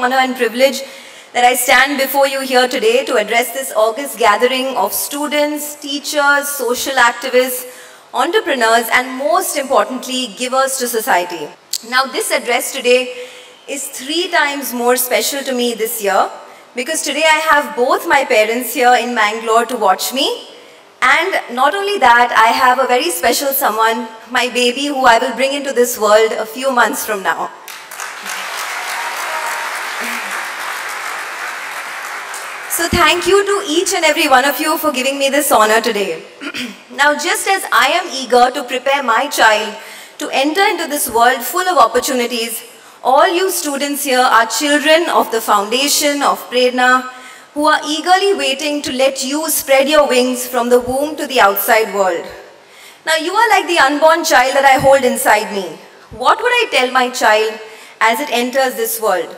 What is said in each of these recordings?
honor and privilege that I stand before you here today to address this august gathering of students, teachers, social activists, entrepreneurs, and most importantly, givers to society. Now, this address today is 3 times more special to me this year because today I have both my parents here in Mangalore to watch me. And not only that, I have a very special someone, my baby, who I will bring into this world a few months from now. So thank you to each and every one of you for giving me this honor today. Now, just as I am eager to prepare my child to enter into this world full of opportunities, all you students here are children of the foundation of Prerna, who are eagerly waiting to let you spread your wings from the womb to the outside world. Now, you are like the unborn child that I hold inside me. What would I tell my child as it enters this world?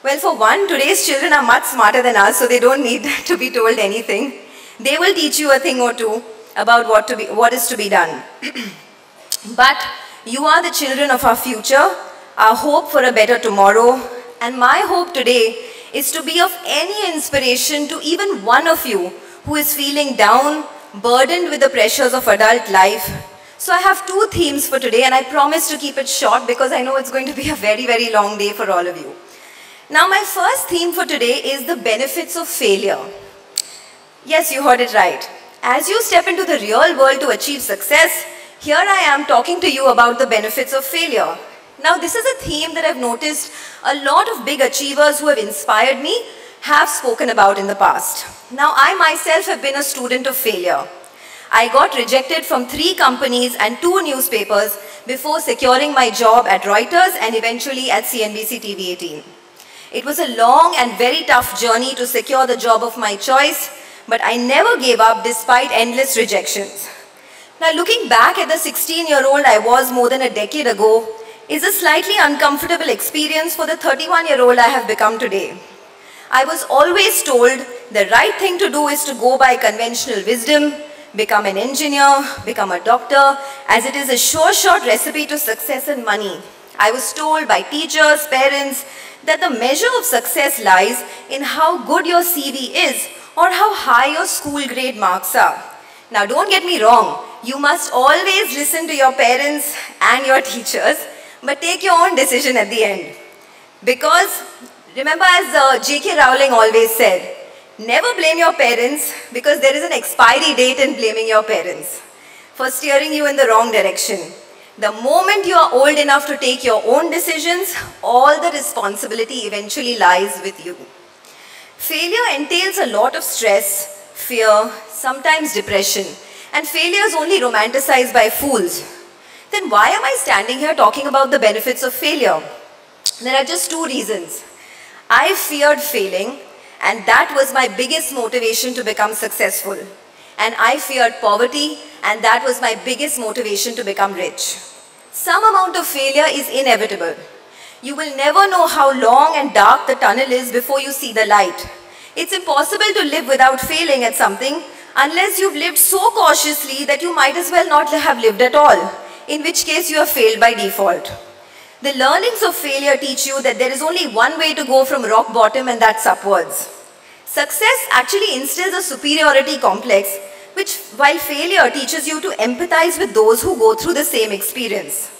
Well, for one, today's children are much smarter than us, so they don't need to be told anything. They will teach you a thing or two about what is to be done. But you are the children of our future, our hope for a better tomorrow, and my hope today is to be of any inspiration to even one of you who is feeling down, burdened with the pressures of adult life. So I have 2 themes for today, and I promise to keep it short because I know it's going to be a very, very long day for all of you. Now, my first theme for today is the benefits of failure. Yes, you heard it right. As you step into the real world to achieve success, here I am talking to you about the benefits of failure. Now, this is a theme that I've noticed a lot of big achievers who have inspired me have spoken about in the past. Now, I myself have been a student of failure. I got rejected from 3 companies and 2 newspapers before securing my job at Reuters and eventually at CNBC TV18. It was a long and very tough journey to secure the job of my choice, but I never gave up despite endless rejections. Now, looking back at the 16-year-old I was more than a decade ago, is a slightly uncomfortable experience for the 31-year-old I have become today. I was always told the right thing to do is to go by conventional wisdom, become an engineer, become a doctor, as it is a sure shot recipe to success and money. I was told by teachers, parents, that the measure of success lies in how good your CV is or how high your school grade marks are. Now, don't get me wrong, you must always listen to your parents and your teachers, but take your own decision at the end. Because, remember, as J.K. Rowling always said, never blame your parents because there is an expiry date in blaming your parents for steering you in the wrong direction. The moment you are old enough to take your own decisions, all the responsibility eventually lies with you. Failure entails a lot of stress, fear, sometimes depression, and failure is only romanticized by fools. Then why am I standing here talking about the benefits of failure? There are just 2 reasons. I feared failing, and that was my biggest motivation to become successful. And I feared poverty, and that was my biggest motivation to become rich. Some amount of failure is inevitable. You will never know how long and dark the tunnel is before you see the light. It's impossible to live without failing at something unless you've lived so cautiously that you might as well not have lived at all, in which case you have failed by default. The learnings of failure teach you that there is only one way to go from rock bottom, and that's upwards. Success actually instills a superiority complex, which, while failure teaches you to empathize with those who go through the same experience.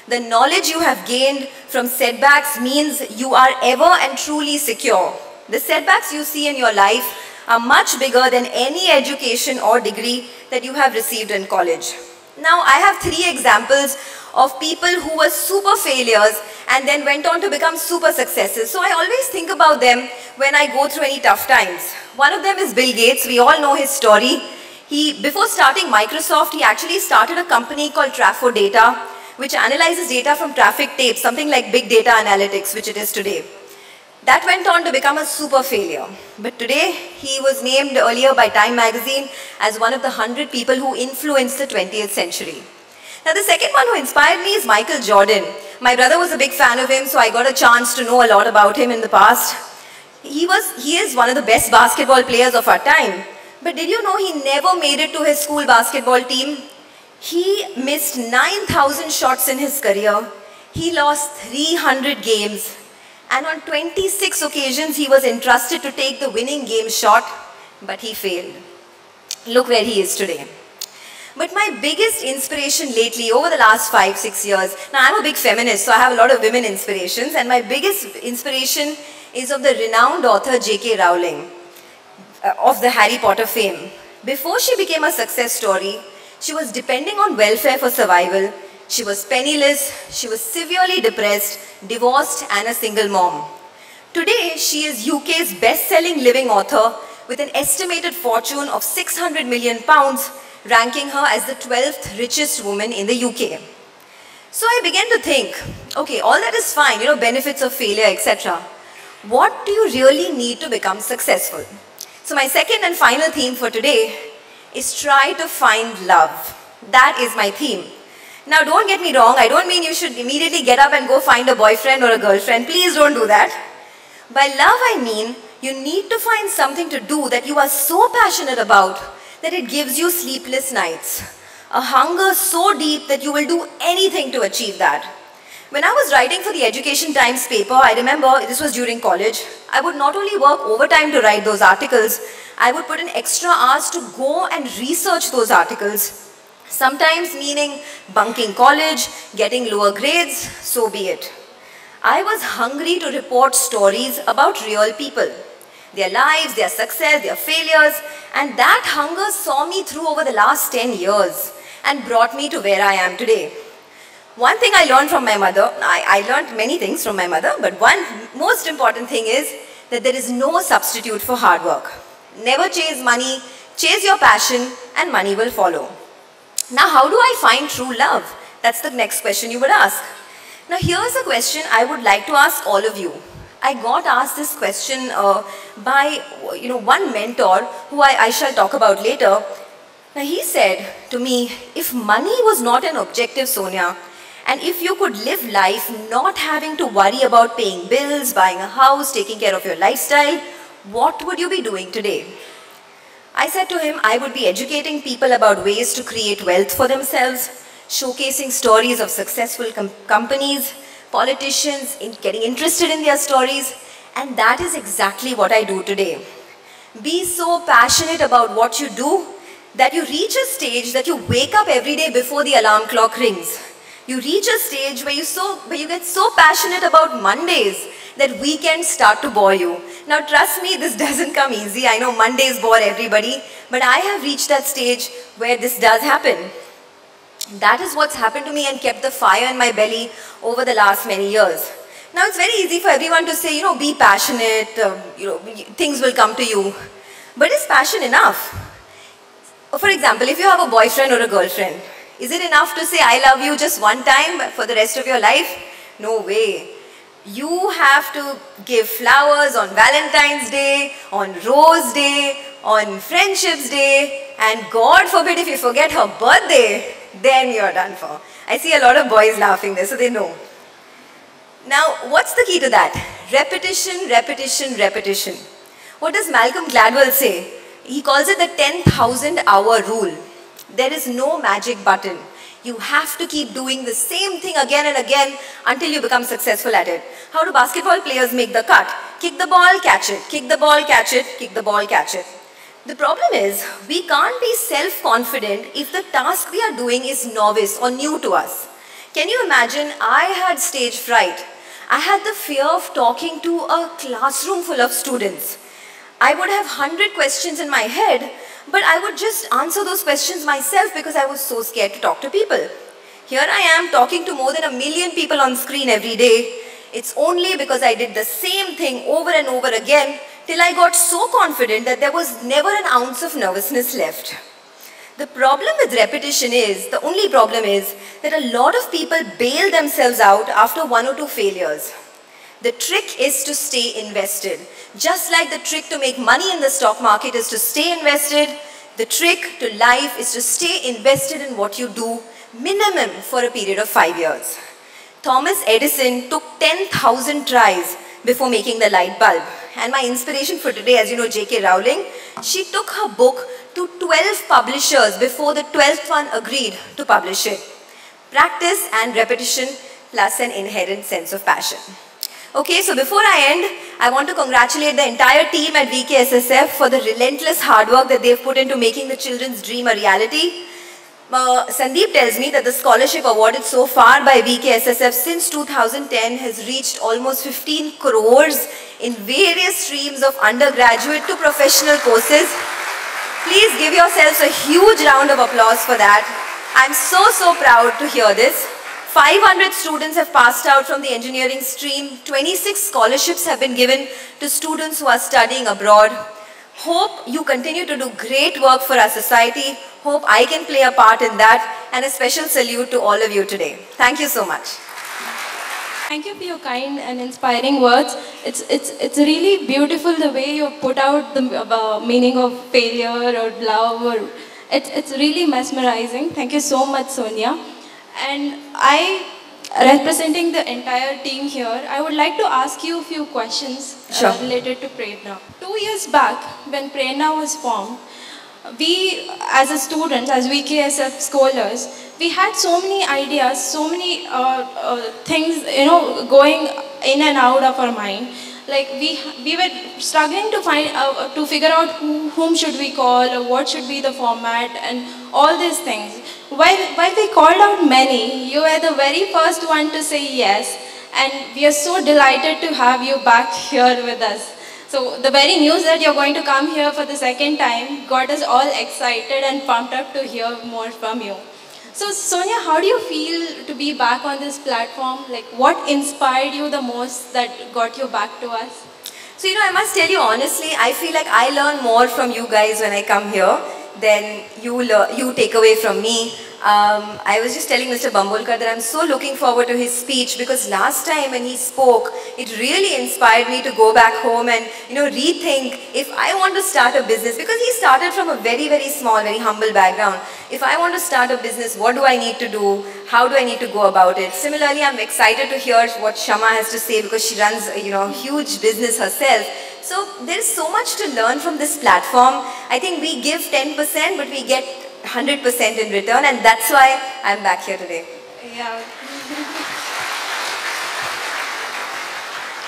The knowledge you have gained from setbacks means you are ever and truly secure. The setbacks you see in your life are much bigger than any education or degree that you have received in college. Now, I have 3 examples of people who were super failures and then went on to become super successes. So I always think about them when I go through any tough times. One of them is Bill Gates. We all know his story. Before starting Microsoft, he actually started a company called Trafo Data, which analyzes data from traffic tapes, something like big data analytics, which it is today. That went on to become a super failure. But today, he was named earlier by Time magazine as one of the 100 people who influenced the 20th century. Now, the second one who inspired me is Michael Jordan. My brother was a big fan of him, so I got a chance to know a lot about him in the past. He is one of the best basketball players of our time. But did you know he never made it to his school basketball team? He missed 9,000 shots in his career. He lost 300 games. And on 26 occasions, he was entrusted to take the winning game shot, but he failed. Look where he is today. But my biggest inspiration lately, over the last 5-6 years, now I'm a big feminist, so I have a lot of women inspirations, and my biggest inspiration is of the renowned author J.K. Rowling, of the Harry Potter fame. Before she became a success story, she was depending on welfare for survival. She was penniless, she was severely depressed, divorced, and a single mom. Today, she is UK's best-selling living author with an estimated fortune of £600 million, ranking her as the 12th richest woman in the UK. So I began to think, okay, all that is fine, benefits of failure, etc. What do you really need to become successful? So my second and final theme for today is try to find love. That is my theme. Now don't get me wrong, I don't mean you should immediately get up and go find a boyfriend or a girlfriend. Please don't do that. By love I mean you need to find something to do that you are so passionate about that it gives you sleepless nights. A hunger so deep that you will do anything to achieve that. When I was writing for the Education Times paper, I remember this was during college, I would not only work overtime to write those articles, I would put in extra hours to go and research those articles. Sometimes meaning bunking college, getting lower grades, so be it. I was hungry to report stories about real people, their lives, their success, their failures, and that hunger saw me through over the last 10 years and brought me to where I am today. One thing I learned from my mother, I learned many things from my mother, but one most important thing is that there is no substitute for hard work. Never chase money, chase your passion, and money will follow. Now, how do I find true love? That's the next question you would ask. Now, here's a question I would like to ask all of you. I got asked this question by one mentor who I shall talk about later. Now, he said to me, if money was not an objective, Sonia, and if you could live life not having to worry about paying bills, buying a house, taking care of your lifestyle, what would you be doing today? I said to him, I would be educating people about ways to create wealth for themselves, showcasing stories of successful companies, politicians, getting interested in their stories, and that is exactly what I do today. Be so passionate about what you do that you reach a stage that you wake up every day before the alarm clock rings. You reach a stage where you get so passionate about Mondays that weekends start to bore you. Now trust me, this doesn't come easy. I know Mondays bore everybody, but I have reached that stage where this does happen. That is what's happened to me and kept the fire in my belly over the last many years. Now it's very easy for everyone to say, be passionate, things will come to you. But is passion enough? For example, if you have a boyfriend or a girlfriend, is it enough to say I love you just one time for the rest of your life? No way. You have to give flowers on Valentine's Day, on Rose Day, on Friendship's Day, and God forbid if you forget her birthday, then you're done for. I see a lot of boys laughing there, so they know. Now, what's the key to that? Repetition, repetition, repetition. What does Malcolm Gladwell say? He calls it the 10,000 hour rule. There is no magic button. You have to keep doing the same thing again and again until you become successful at it. How do basketball players make the cut? Kick the ball, catch it. Kick the ball, catch it. Kick the ball, catch it. The problem is, we can't be self-confident if the task we are doing is novice or new to us. Can you imagine? I had stage fright. I had the fear of talking to a classroom full of students. I would have 100 questions in my head, but I would just answer those questions myself because I was so scared to talk to people. Here I am talking to more than 1 million people on screen every day. It's only because I did the same thing over and over again till I got so confident that there was never an ounce of nervousness left. The problem with repetition is, the only problem is, that a lot of people bail themselves out after 1 or 2 failures. The trick is to stay invested. Just like the trick to make money in the stock market is to stay invested, the trick to life is to stay invested in what you do, minimum for a period of 5 years. Thomas Edison took 10,000 tries before making the light bulb. And my inspiration for today, as you know, J.K. Rowling, she took her book to 12 publishers before the 12th one agreed to publish it. Practice and repetition plus an inherent sense of passion. Okay, so before I end, I want to congratulate the entire team at VKSSF for the relentless hard work that they've put into making the children's dream a reality. Sandeep tells me that the scholarship awarded so far by VKSSF since 2010 has reached almost 15 crores in various streams of undergraduate to professional courses. Please give yourselves a huge round of applause for that. I'm so proud to hear this. 500 students have passed out from the engineering stream. 26 scholarships have been given to students who are studying abroad. Hope you continue to do great work for our society. Hope I can play a part in that. And a special salute to all of you today. Thank you so much. Thank you for your kind and inspiring words. It's really beautiful the way you put out the meaning of failure or love. Or it's really mesmerizing. Thank you so much, Sonia. And representing the entire team here, I would like to ask you a few questions related to Prerna. 2 years back, when Prerna was formed, we as a student, as VKSF scholars, we had so many ideas, so many things, going in and out of our mind. Like we were struggling to to figure out whom should we call, or what should be the format, and all these things. While we called out many, you were the very first one to say yes, and we are so delighted to have you back here with us. So the very news that you're going to come here for the second time got us all excited and pumped up to hear more from you. So Sonia, how do you feel to be back on this platform? Like, what inspired you the most that got you back to us? So, I must tell you honestly, I feel like I learn more from you guys when I come here than you take away from me. I was just telling Mr. Bambolkar that I'm so looking forward to his speech, because last time when he spoke, it really inspired me to go back home and rethink if I want to start a business, because he started from a very small, very humble background. If I want to start a business, what do I need to do? How do I need to go about it? Similarly, I'm excited to hear what Shama has to say, because she runs a huge business herself. So there's so much to learn from this platform. I think we give 10%, but we get 100% in return, and that's why I'm back here today. Yeah.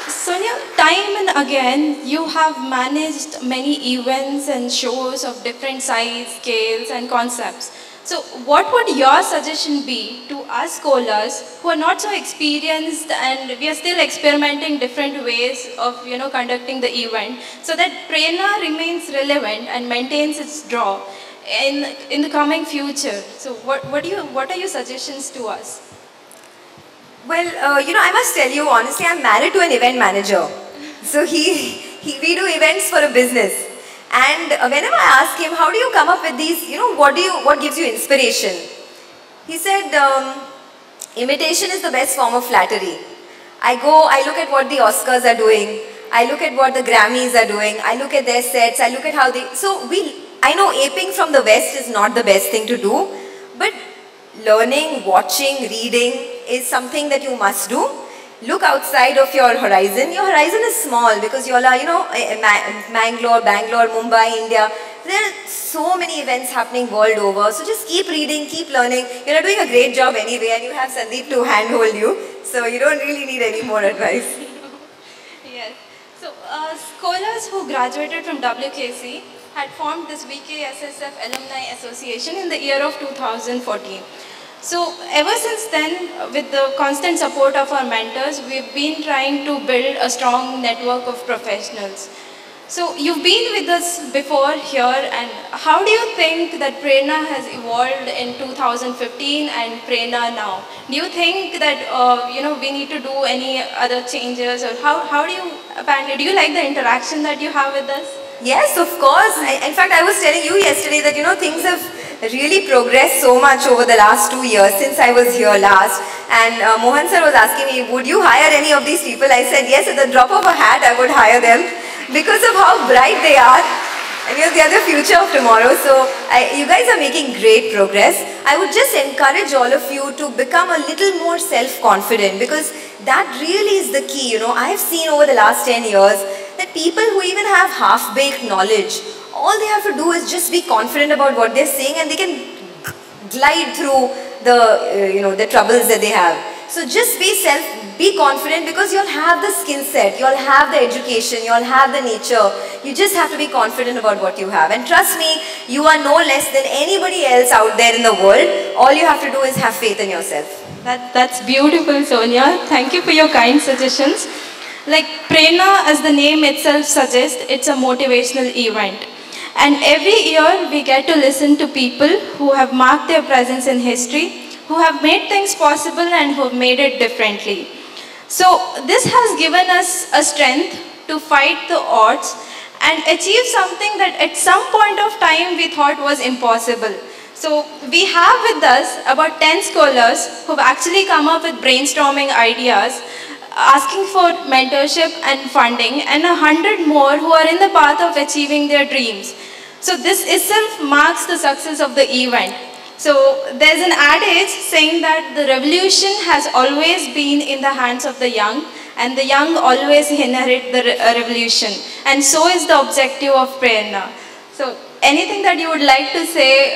Sonia, time and again, you have managed many events and shows of different size, scales, and concepts. So what would your suggestion be to us scholars who are not so experienced and we are still experimenting different ways of conducting the event, so that Prerna remains relevant and maintains its draw in the coming future? So what are your suggestions to us? Well, I must tell you honestly, I'm married to an event manager. So we do events for a business. And whenever I ask him, how do you come up with these, what gives you inspiration? He said, imitation is the best form of flattery. I look at what the Oscars are doing. I look at what the Grammys are doing. I look at their sets. I look at how they, I know aping from the West is not the best thing to do, but learning, watching, reading is something that you must do. Look outside of your horizon. Your horizon is small because you all are, Bangalore, Mumbai, India. There are so many events happening world over. So just keep reading, keep learning. You're doing a great job anyway, and you have Sandeep to handhold you. So you don't really need any more advice. Yes. So scholars who graduated from WKC had formed this VKSSF Alumni Association in the year of 2014. So ever since then, with the constant support of our mentors, we've been trying to build a strong network of professionals. So you've been with us before here, and how do you think that Prerna has evolved in 2015 and Prerna now? Do you think that we need to do any other changes, or how do you apparently, do you like the interaction that you have with us? Yes, of course. In fact, I was telling you yesterday that things have really progressed so much over the last 2 years since I was here last. And Mohan sir was asking me, would you hire any of these people? I said yes, at the drop of a hat I would hire them because of how bright they are. And they are the future of tomorrow. So you guys are making great progress. I would just encourage all of you to become a little more self-confident, because that really is the key. I have seen over the last 10 years that people who even have half-baked knowledge, all they have to do is just be confident about what they're saying, and they can glide through the the troubles that they have. So just be confident because you'll have the skill set, you'll have the education, you'll have the nature. You just have to be confident about what you have. And trust me, you are no less than anybody else out there in the world. All you have to do is have faith in yourself. That's beautiful, Sonia. Thank you for your kind suggestions. Like Prerna, as the name itself suggests, it's a motivational event. And every year we get to listen to people who have marked their presence in history, who have made things possible and who have made it differently. So this has given us a strength to fight the odds and achieve something that at some point of time we thought was impossible. So we have with us about 10 scholars who have actually come up with brainstorming ideas, asking for mentorship and funding, and 100 more who are in the path of achieving their dreams. So this itself marks the success of the event. So there's an adage saying that the revolution has always been in the hands of the young, and the young always inherit the revolution. And so is the objective of Prerna. So anything that you would like to say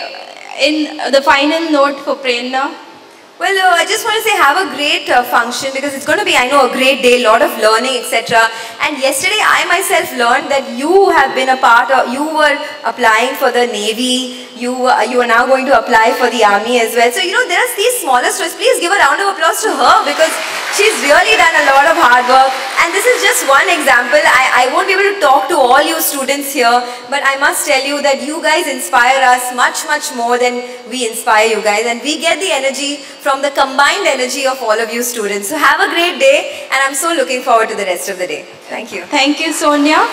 in the final note for Prerna? Well, I just want to say have a great function because it's going to be, I know, a great day, a lot of learning, etc. And yesterday I myself learned that you have been a part of, you were applying for the Navy, you are now going to apply for the Army as well. So, you know, there are these smaller stories. Please give a round of applause to her because she's really done a lot of hard work. And this is just one example. I won't be able to talk to all you students here, but I must tell you that you guys inspire us much, much more than we inspire you guys. And we get the energy from the combined energy of all of you students. So have a great day, and I'm so looking forward to the rest of the day. Thank you. Thank you, Sonia.